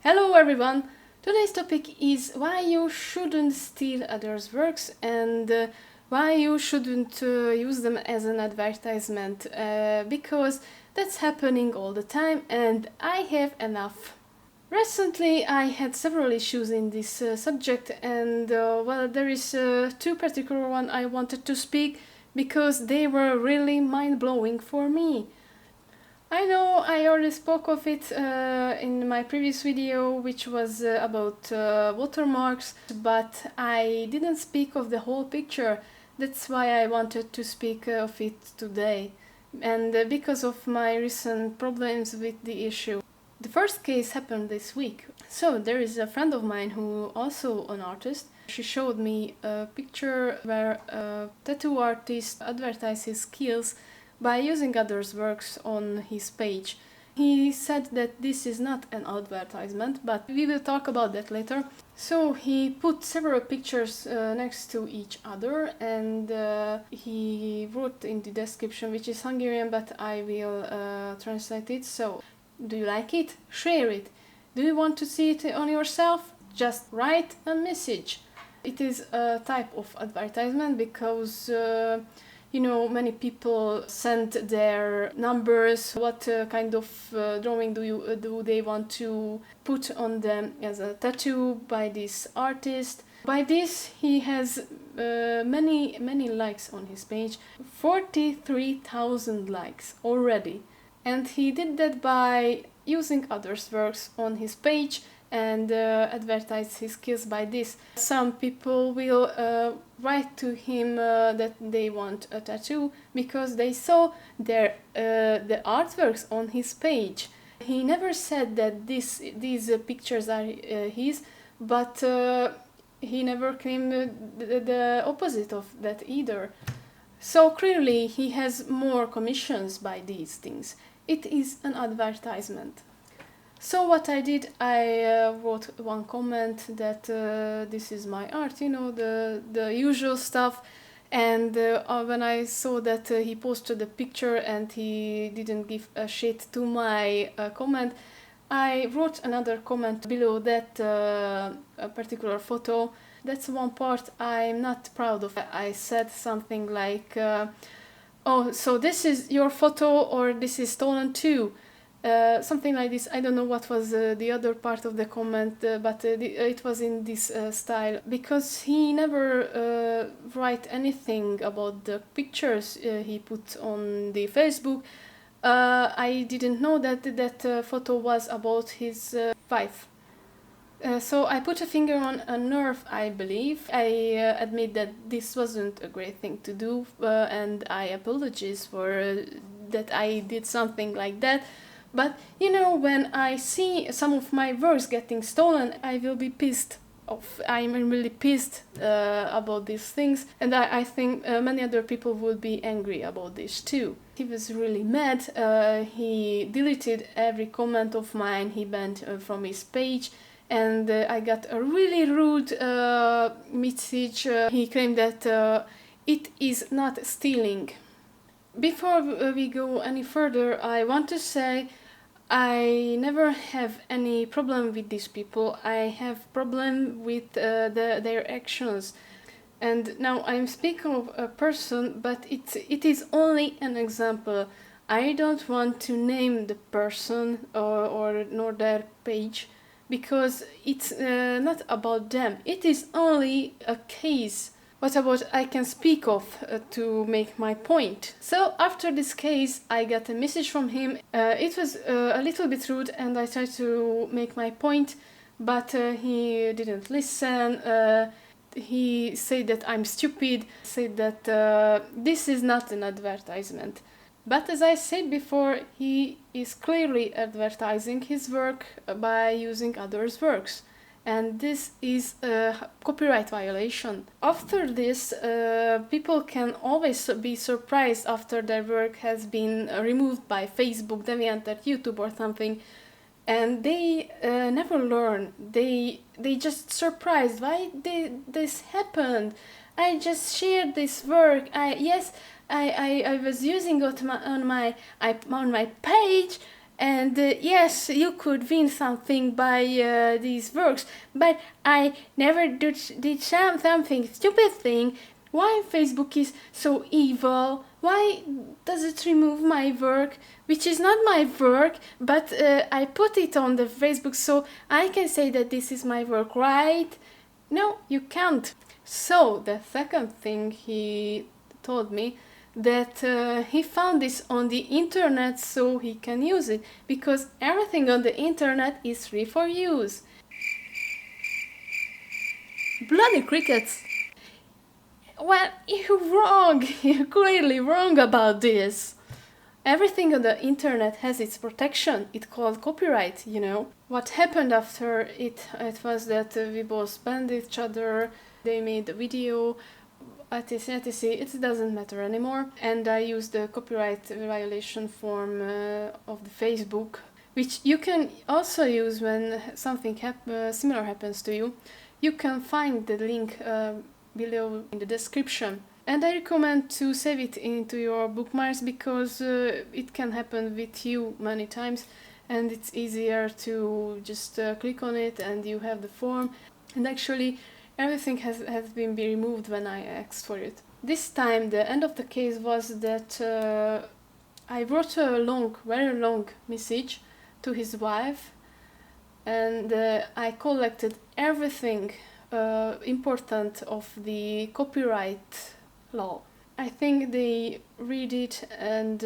Hello everyone! Today's topic is why you shouldn't steal others' works and why you shouldn't use them as an advertisement because that's happening all the time and I have enough. Recently I had several issues in this subject and there is two particular one I wanted to speak because they were really mind-blowing for me. I know I already spoke of it in my previous video, which was about watermarks, but I didn't speak of the whole picture. That's why I wanted to speak of it today, and because of my recent problems with the issue. The first case happened this week. So there is a friend of mine who also an artist. She showed me a picture where a tattoo artist advertised his skills by using others' works on his page. He said that this is not an advertisement, but we will talk about that later. So he put several pictures next to each other and he wrote in the description, which is Hungarian, but I will translate it. So, do you like it? Share it. Do you want to see it on yourself? Just write a message. It is a type of advertisement because many people send their numbers, what kind of drawing do they want to put on them as a tattoo by this artist. By this he has many likes on his page, 43,000 likes already. And he did that by using others' works on his page and advertise his skills by this. Some people will write to him that they want a tattoo because they saw the artworks on his page. He never said that these pictures are his, but he never claimed the opposite of that either. So clearly he has more commissions by these things. It is an advertisement. So what I did, I wrote one comment that this is my art, the usual stuff. And when I saw that he posted the picture and he didn't give a shit to my comment, I wrote another comment below that a particular photo. That's one part I'm not proud of. I said something like, oh, so this is your photo or this is stolen too? Something like this. I don't know what was the other part of the comment, but it was in this style. Because he never write anything about the pictures he put on the Facebook, I didn't know that that photo was about his wife. So I put a finger on a nerve, I believe. I admit that this wasn't a great thing to do, and I apologize for that I did something like that. But when I see some of my works getting stolen, I will be pissed off. I'm really pissed about these things, and I think many other people would be angry about this too. He was really mad. He deleted every comment of mine. He banned from his page. And I got a really rude message. He claimed that it is not stealing. Before we go any further, I want to say I never have any problem with these people. I have problem with their actions. And now I'm speaking of a person, but it is only an example. I don't want to name the person or nor their page, because it's not about them. It is only a case. What about I can speak of to make my point? So after this case, I got a message from him. It was a little bit rude and I tried to make my point, but he didn't listen. He said that I'm stupid, said that this is not an advertisement. But as I said before, he is clearly advertising his work by using others' works. And this is a copyright violation. After this, people can always be surprised after their work has been removed by Facebook, DeviantArt, YouTube or something. And they never learn. They just surprised. Why did this happen? I just shared this work. I was using it on my page, And yes, you could win something by these works, but I never did something stupid thing. Why Facebook is so evil? Why does it remove my work, which is not my work, but I put it on the Facebook so I can say that this is my work, right? No, you can't. So the second thing he told me, that he found this on the internet so he can use it, because everything on the internet is free for use. Bloody crickets! Well, you're wrong. You're clearly wrong about this. Everything on the internet has its protection. It's called copyright, you know. What happened after it was that we both banned each other, they made a video, etc, etc, it doesn't matter anymore. And I used the copyright violation form of the Facebook, which you can also use when something similar happens to you. You can find the link below in the description. And I recommend to save it into your bookmarks, because it can happen with you many times, and it's easier to just click on it and you have the form. And actually everything has been removed when I asked for it. This time the end of the case was that I wrote a long, very long message to his wife, and I collected everything important of the copyright law. I think they read it and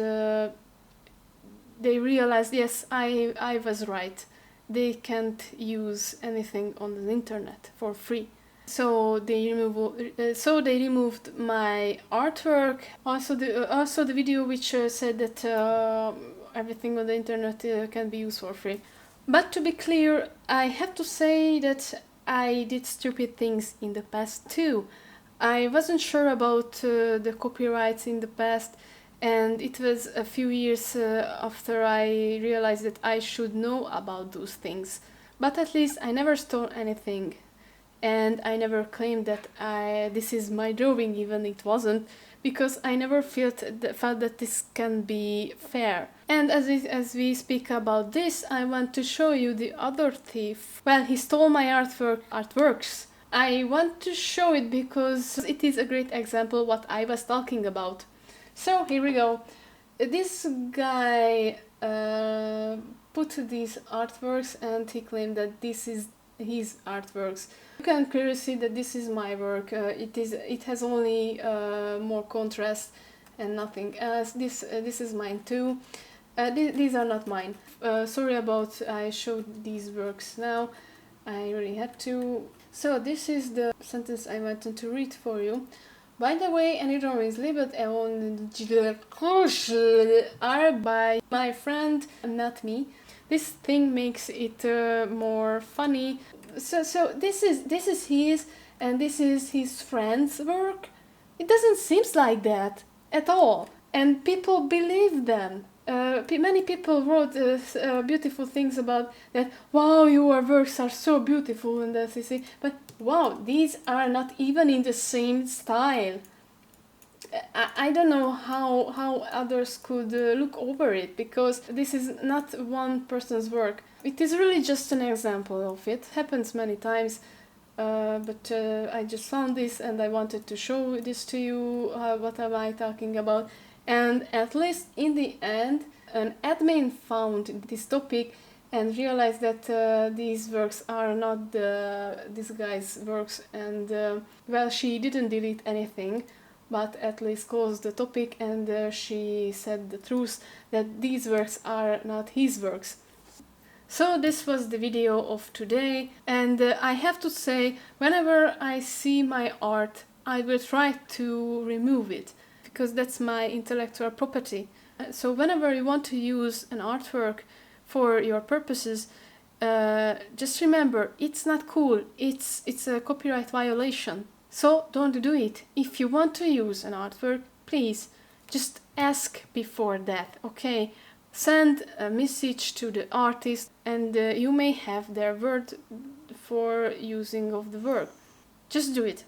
they realized, yes, I was right. They can't use anything on the internet for free. So they removed my artwork. Also the video which said that everything on the internet can be used for free. But to be clear, I have to say that I did stupid things in the past too. I wasn't sure about the copyrights in the past, and it was a few years after I realized that I should know about those things. But at least I never stole anything, and I never claimed that this is my drawing, even it wasn't, because I never felt that this can be fair. And as we speak about this, I want to show you the other thief. Well, he stole my artworks. I want to show it because it is a great example what I was talking about. So here we go. This guy put these artworks and he claimed that this is his artworks. You can clearly see that this is my work. It has only more contrast and nothing else. This is mine too. These are not mine. Sorry about I showed these works now. I really had to. So this is the sentence I wanted to read for you. By the way, any drawings labeled are by my friend, not me. This thing makes it more funny. So this is his, and this is his friend's work. It doesn't seem like that at all, and people believe them. Many people wrote beautiful things about that. Wow, your works are so beautiful, and that but wow, these are not even in the same style. I don't know how others could look over it, because this is not one person's work. It is really just an example of it. Happens many times, but I just found this and I wanted to show this to you. What am I talking about? And at least in the end, an admin found this topic and realized that these works are not this guy's works, and well, she didn't delete anything, but at least closed the topic, and she said the truth that these works are not his works. So this was the video of today, and I have to say, whenever I see my art, I will try to remove it, because that's my intellectual property. So whenever you want to use an artwork for your purposes, just remember, it's not cool, it's a copyright violation. So don't do it. If you want to use an artwork, please just ask before that, okay? Send a message to the artist, and you may have their word for using of the work. Just do it.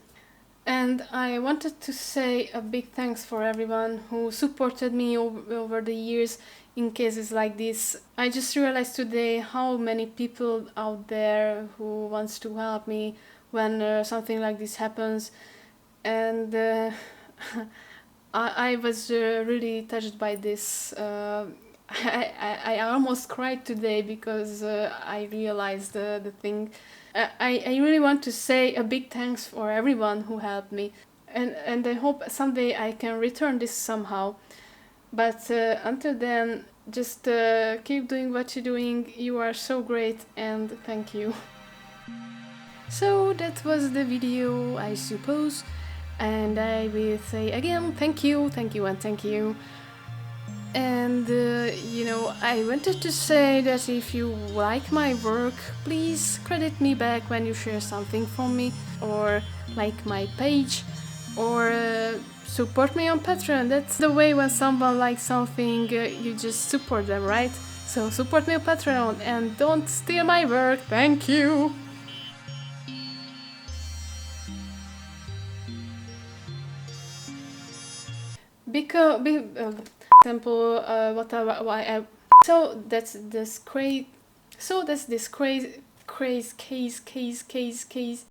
And I wanted to say a big thanks for everyone who supported me over the years in cases like this. I just realized today how many people out there who wants to help me when something like this happens, and I was really touched by this. I almost cried today because I realized the thing. I really want to say a big thanks for everyone who helped me, and I hope someday I can return this somehow. But until then, just keep doing what you're doing. You are so great, and thank you. So that was the video, I suppose, and I will say again thank you, and thank you. And I wanted to say that if you like my work, please credit me back when you share something from me, or like my page, or support me on Patreon. That's the way when someone likes something, you just support them, right? So support me on Patreon and don't steal my work. Thank you! Because, example, so that's this crazy case.